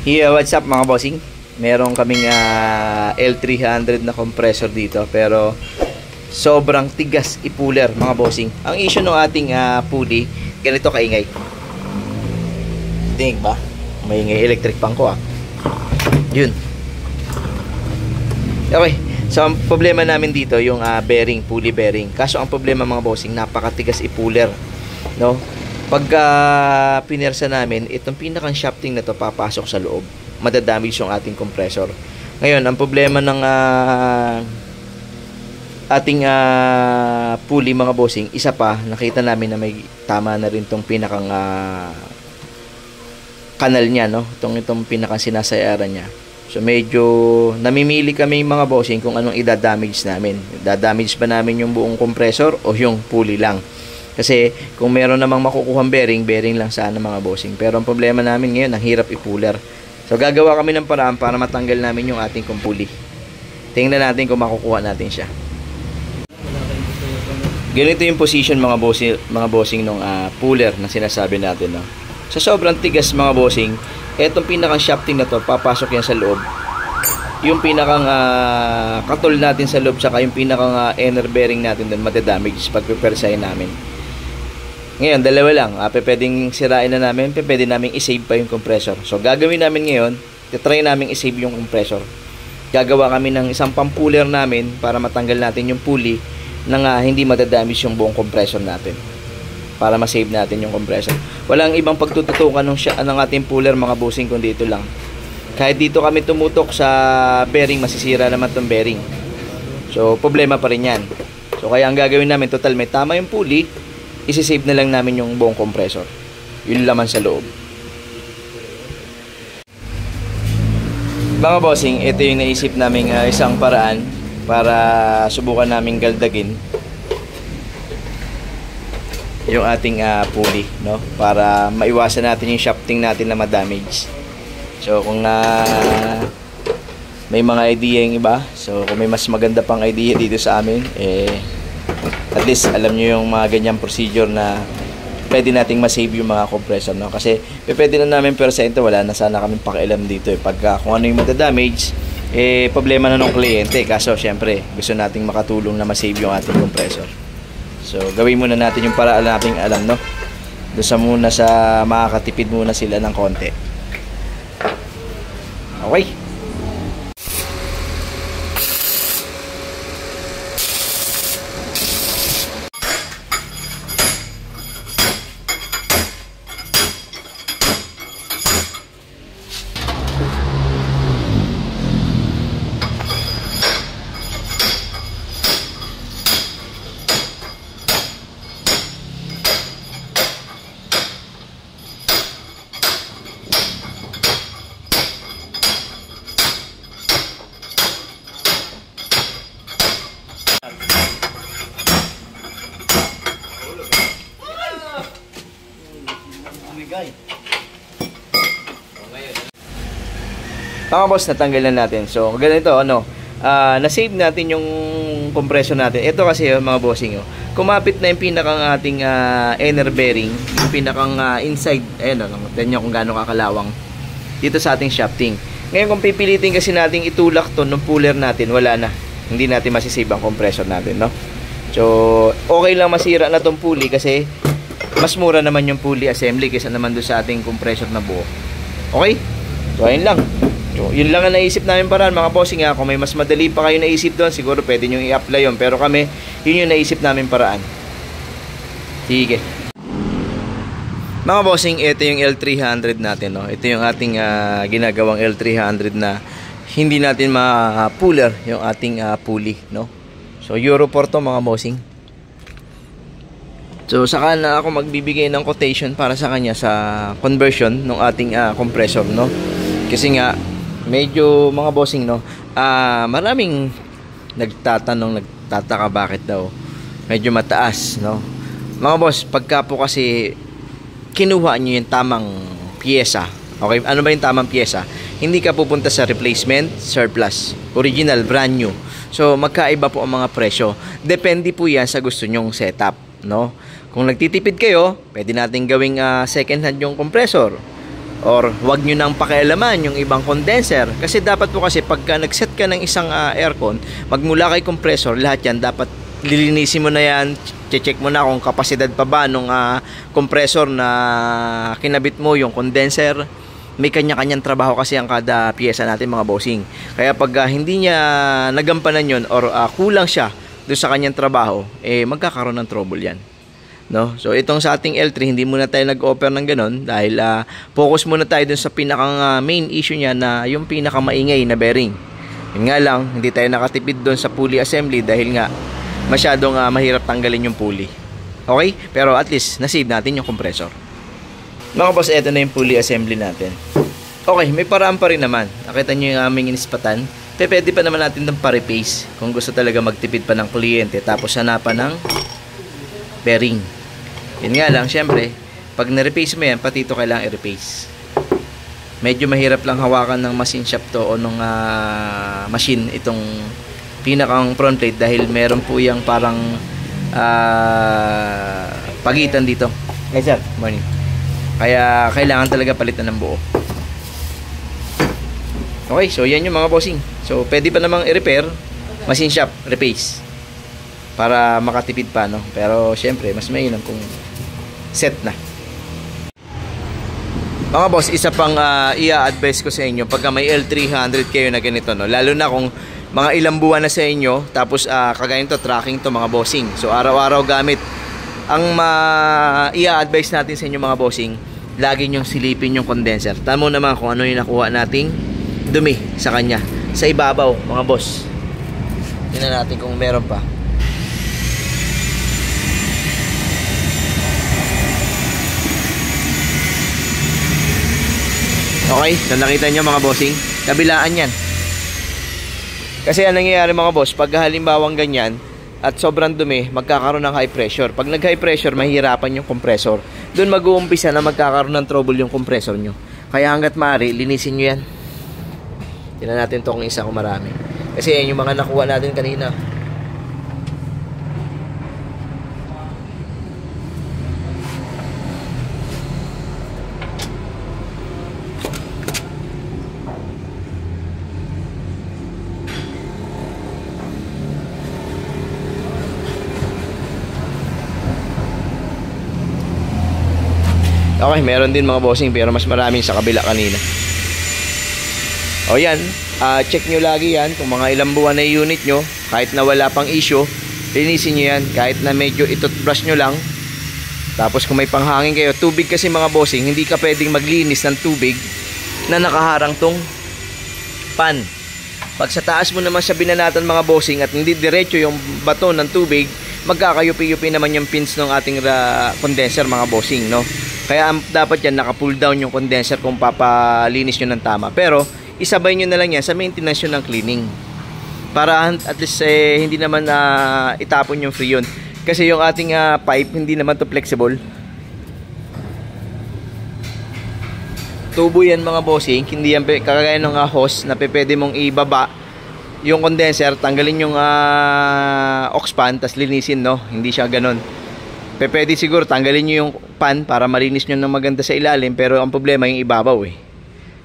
Yeah, what's up mga bossing? Meron kaming L300 na compressor dito pero sobrang tigas i-puller mga bossing. Ang issue ng ating pulley, ganito kaingay. Dinig ba? May ingay electric pan ko Yun. Okay. So ang problema namin dito yung bearing, pulley bearing. Kaso ang problema mga bossing, napakatigas i-puller, no? Pagka pinersa namin, itong pinakang shafting na to papasok sa loob, madadamage yung ating compressor. Ngayon, ang problema ng ating pulley mga bossing, isa pa, nakita namin na may tama na rin tong pinakang kanal niya, no? Itong pinakang sinasayaran niya. So medyo namimili kami mga bossing kung anong idadamage namin. Idadamage ba namin yung buong compressor o yung pulley lang? Kasi kung meron namang makukuhang bearing lang sana mga bossing. Pero ang problema namin ngayon, ang hirap i-puller. So gagawa kami ng paraan para matanggal namin yung ating pulley. Tingnan natin kung makukuha natin siya. Ganito yung position mga bossing ng puller na sinasabi natin, no? Sa sobrang tigas mga bossing, etong pinakang shafting na to, papasok yan sa loob. Yung pinakang katol natin sa loob, saka yung pinakang inner bearing natin doon, matadamage pag pipersahin namin. Ngayon, dalawa lang. Pwedeng sirain na namin, pwede namin i-save pa yung compressor. So, gagawin namin ngayon, try namin i-save yung compressor. Gagawa kami ng isang pampuller namin para matanggal natin yung pulley nang hindi madadamage yung buong compressor natin. Para ma-save natin yung compressor. Walang ibang pagtututukan ng ating puller mga bossing kundi ito lang. Kahit dito kami tumutok sa bearing, masisira naman tong bearing. So, problema pa rin yan. So, kaya ang gagawin namin, total may tama yung pulley, isi-save na lang namin yung buong compressor. Yung laman sa loob. Mga bossing, ito yung naisip naming isang paraan para subukan naming galdagin yung ating pulley, no? Para maiwasan natin yung shafting natin na ma-damage. So, kung may mga idea yung iba, so kung may mas maganda pang idea dito sa amin, at least alam nyo yung mga ganyang procedure na pwede nating ma-save yung mga compressor, no? Kasi pwede na namin persento, wala na sana kaming pakialam dito pagka kung ano yung madadamage, problema na ng kliyente. Kaso syempre gusto nating makatulong na ma-save yung ating compressor. So gawin muna natin yung paraan nating alam, no? Doon sa makakatipid muna sila ng konti. Okay. Mga boss, natanggal na natin. So, ganito, na-save natin yung compressor natin. Ito kasi, mga bossing, kumapit na yung pinakang ating inner bearing, yung pinakang inside, tignan nyo kung gaano kakalawang dito sa ating shafting. Ngayon, kung pipilitin kasi nating itulak to ng puller natin, wala na. Hindi natin masisave ang compressor natin, no? So, okay lang masira na tong pulley kasi mas mura naman yung pulley assembly kaysa naman doon sa ating compressor na buo. Okay? So, ayun lang. So, yun lang ang naisip namin paraan mga bossing. Kung may mas madali pa kayo naisip doon, siguro pwede nyo i-apply yun. Pero kami, yun yung naisip namin paraan. Sige. Mga bossing, ito yung L300 natin, no? Ito yung ating ginagawang L300 na hindi natin ma-puller yung ating pulley, no? So, Euro 4 to mga bossing. So, saka na ako magbibigay ng quotation para sa kanya sa conversion ng ating compressor, no? Kasi nga, medyo mga bossing, no, maraming nagtataka bakit daw medyo mataas, no? Mga boss, pagka po kasi kinuha nyo yung tamang pyesa, okay, ano ba yung tamang pyesa? Hindi ka pupunta sa replacement, surplus, original, brand new. So magkaiba po ang mga presyo. Depende po yan sa gusto nyong setup, no? Kung nagtitipid kayo, pwede natin gawing second hand yung compressor. or wag nyo nang pakialaman yung ibang condenser. Kasi dapat po kasi pagka nag-set ka ng isang aircon, magmula kay compressor, lahat yan dapat lilinisin mo na yan, check mo na kung kapasidad pa ba nung compressor na kinabit mo, yung condenser. May kanya-kanyang trabaho kasi ang kada piyesa natin mga bossing. Kaya pag hindi niya nagampanan yun or kulang siya doon sa kanyang trabaho, magkakaroon ng trouble yan. No? So itong sa ating L3, hindi muna tayo nag-offer ng ganun dahil focus muna tayo dun sa pinakang main issue niya na yung pinakamaingay na bearing. Yun nga lang, hindi tayo nakatipid dun sa pulley assembly dahil nga masyadong mahirap tanggalin yung pulley. Okay? Pero at least nasave natin yung compressor. Mga boss, eto na yung pulley assembly natin. Okay, may paraan pa rin naman. Nakita nyo yung aming inispatan. Pwede pa naman natin itong pa-repace kung gusto talaga magtipid pa ng kliyente tapos hanapan ng bearing. Yun nga lang, syempre, pag na-repace mo yan, pati ito kailangan i-repace. Medyo mahirap lang hawakan ng machine shop to o nung machine itong pinakang front plate dahil meron po yung parang pagitan dito. Hey sir, morning. Kaya kailangan talaga palitan ng buo. Okay, so yan yung mga bossing. So pwede pa namang i-repair, machine shop, repace para makatipid pa, no? Pero syempre mas mainam kung set na. Mga boss, isa pang i-advise ko sa inyo pagka may L300 kayo na ganito, no? Lalo na kung mga ilang buwan na sa inyo, tapos kagaya nito, tracking to mga bossing. So araw-araw gamit. Ang i-advise natin sa inyo mga bossing, lagi nyong silipin yung condenser. Tama naman kung ano yung nakuha nating dumi sa kanya. Sa ibabaw, mga boss. Tingnan natin kung meron pa. Okay, so nakita nyo mga bossing, kabilaan yan. Kasi anong nangyayari mga boss, pag halimbawang ganyan at sobrang dumi, magkakaroon ng high pressure. Pag nag high pressure, mahihirapan yung compressor. Doon mag-uumpisa na magkakaroon ng trouble yung compressor nyo. Kaya hanggat maaari, linisin nyo yan. Tingnan natin to kung isa kung marami. Kasi yan yung mga nakuha natin kanina. Okay, meron din mga bossing pero mas maraming sa kabila kanina. O yan, check nyo lagi yan kung mga ilang buwan na unit nyo, kahit na wala pang issue, linisin nyo yan kahit na medyo itutbrush nyo lang. Tapos kung may panghangin kayo, tubig kasi mga bossing, hindi ka pwedeng maglinis ng tubig na nakaharang tong pan. Pag sa taas mo naman siya binanatan mga bossing at hindi diretso yung bato ng tubig, magkakayupi-yupi naman yung pins ng ating condenser mga bossing, no? Kaya dapat yan naka-pull down yung condenser kung papalinis nyo ng tama. Pero isabay nyo na lang yan sa maintenance nyo ng cleaning. Para at least hindi naman itapon yung free yun. Kasi yung ating pipe hindi naman to flexible. Tubo yan mga bossing. Hindi yan kagaya ng hose na pwede mong ibaba yung condenser, tanggalin yung aux pan, tas linisin, no? Hindi siya ganon. Pwede siguro tanggalin nyo yung pan para malinis nyo ng maganda sa ilalim, pero ang problema yung ibabaw eh.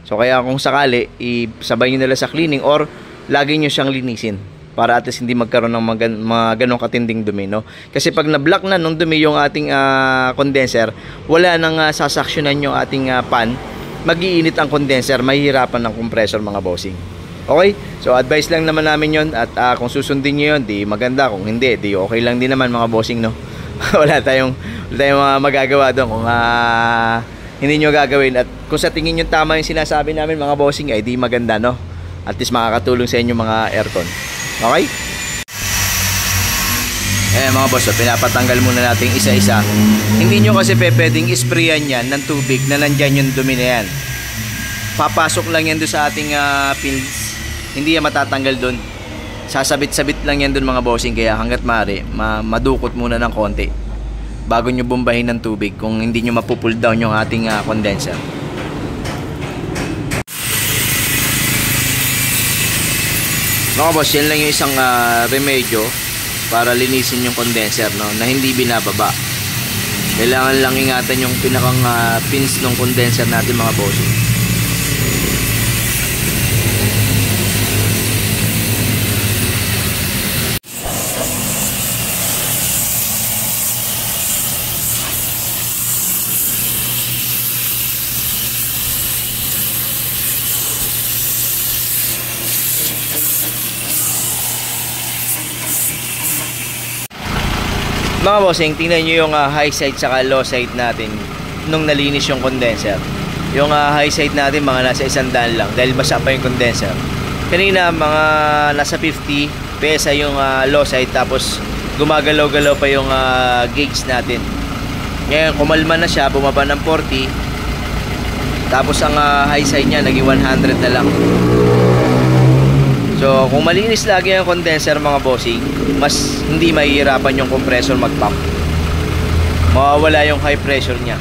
So kaya kung sakali, isabay nyo nila sa cleaning or lagi nyo siyang linisin para at least hindi magkaroon ng mga ganong katinding dumi, no? Kasi pag na-block na nung dumi yung ating condenser, wala nang sasaksyonan yung ating pan, mag-iinit ang condenser, mahihirapan ng compressor mga bossing. Okay? So advice lang naman namin yon at kung susundin nyo yun, di maganda. Kung hindi, di okay lang din naman mga bossing, no? wala tayong magagawa doon kung hindi nyo gagawin. At kung sa tingin nyo tama yung sinasabi namin mga bossing, ay di maganda, no? At least makakatulong sa inyo mga aircon. Okay? Mga boss, so pinapatanggal muna natin isa-isa. Hindi nyo kasi pwedeng isprayan yan ng tubig na nandyan yung dumi na yan. Papasok lang yan doon sa ating pins. Hindi yan matatanggal doon. Sasabit-sabit lang yan doon mga bossing. Kaya hanggat maaari, madukot muna ng konti bago nyo bombahin ng tubig kung hindi nyo mapupull down yung ating condenser. Mga boss, yan lang yung isang remedyo para linisin yung condenser, no, na hindi binababa. Kailangan lang ingatan yung pinakang pins ng condenser natin mga bossing. Mga bossing, tingnan nyo yung high side saka low side natin nung nalinis yung condenser. Yung high side natin mga nasa 100 lang dahil basa pa yung condenser. Kanina mga nasa 50 pesa yung low side, tapos gumagalaw-galaw pa yung gauge natin. Ngayon kumalma na siya, bumaba ng 40, tapos ang high side niya naging 100 na lang. So kung malinis lagi yung condenser mga bossing, mas hindi mahihirapan yung compressor mag-pump. Mawawala yung high pressure niya.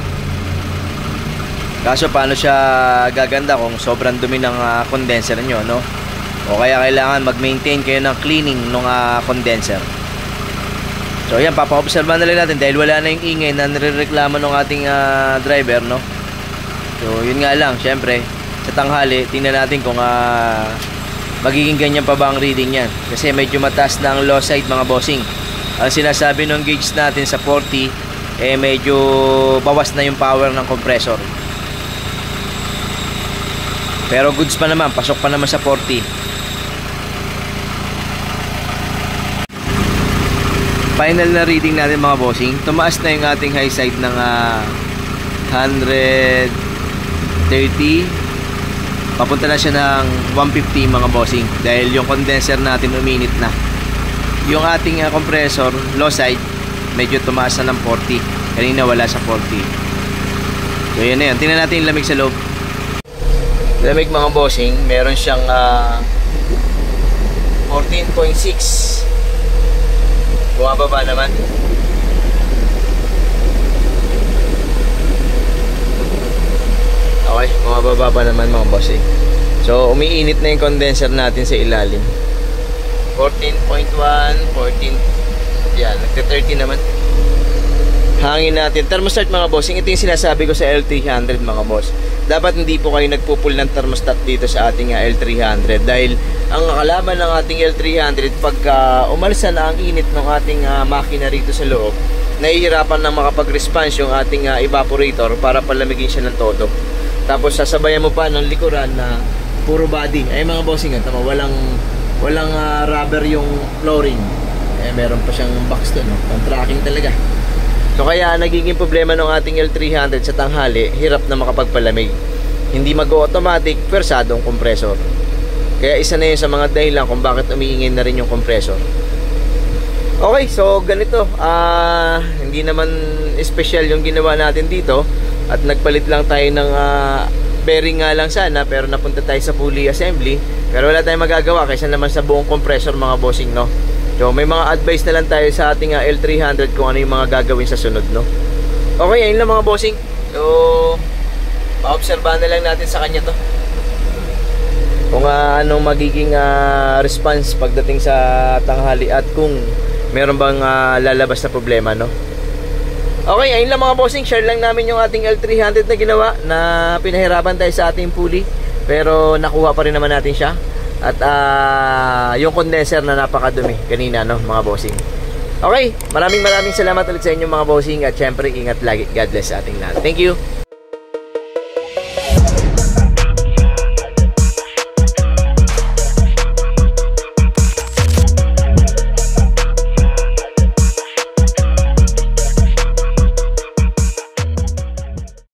Kaso paano siya gaganda kung sobrang dumi ng condenser nyo, no? O kaya kailangan mag-maintain kayo ng cleaning ng condenser. So yan, papaobserban na lang natin dahil wala na yung ingay na nirereklamo ng ating driver, no? So yun nga lang, syempre sa tanghali tingnan natin kung magiging ganyan pa ba ang reading yan, kasi medyo mataas na ang low side mga bossing. Ang sinasabi ng gauge natin sa 40 medyo bawas na yung power ng compressor, pero goods pa naman, pasok pa naman sa 40. Final na reading natin mga bossing, tumaas na yung ating high side ng 130, papunta na siya ng 150 mga bossing, dahil yung condenser natin uminit na. Yung ating compressor low side medyo tumaas na ng 40, kanina wala sa 40. So yun na yun, tingnan natin yung lamig sa loob. Lamig mga bossing, meron siyang 14.6, bumababa naman. Okay, bumababa pa naman mga bossing. So umiinit na yung condenser natin sa ilalim. 14.1, 14, yan, nagte-30 naman. Hangin natin, thermostat mga bossing, ito yung sinasabi ko sa L300 mga boss. Dapat hindi po kayo nagpupul ng thermostat dito sa ating L300, dahil ang kalaban ng ating L300, pagka umalsa na ang init ng ating makina rito sa loob, nahihirapan na makapag-response yung ating evaporator para palamigin siya ng todo. Tapos sasabayan mo pa ng likuran na puro body. Ay mga bossing, tama, walang rubber yung flooring. Meron pa siyang box doon, no? Pang tracking talaga. So kaya nagiging problema ng ating L300 sa tanghali, hirap na makapagpalamig. Hindi mag-automatic, persadong compressor. Kaya isa na yun sa mga dahilan kung bakit umiingay na rin yung compressor. Okay, so ganito, hindi naman special yung ginawa natin dito, at nagpalit lang tayo ng bearing nga lang sana, pero napunta tayo sa pulley assembly. Pero wala tayong magagawa kaysa naman sa buong compressor mga bossing, no? So may mga advice na lang tayo sa ating L300 kung ano yung mga gagawin sa sunod, no? Okay, ayun lang mga bossing. So pa-obserbahan na lang natin sa kanya to, kung anong magiging response pagdating sa tanghali, at kung meron bang lalabas na problema, no? Okay, ayun lang mga bossing, share lang namin yung ating L300 na ginawa, na pinahirapan tayo sa ating pulley, pero nakuha pa rin naman natin siya. At yung condenser na napakadumi kanina, no mga bossing. Okay, maraming salamat ulit sa inyo mga bossing, at syempre ingat lagi. God bless sa ating lahat. Thank you.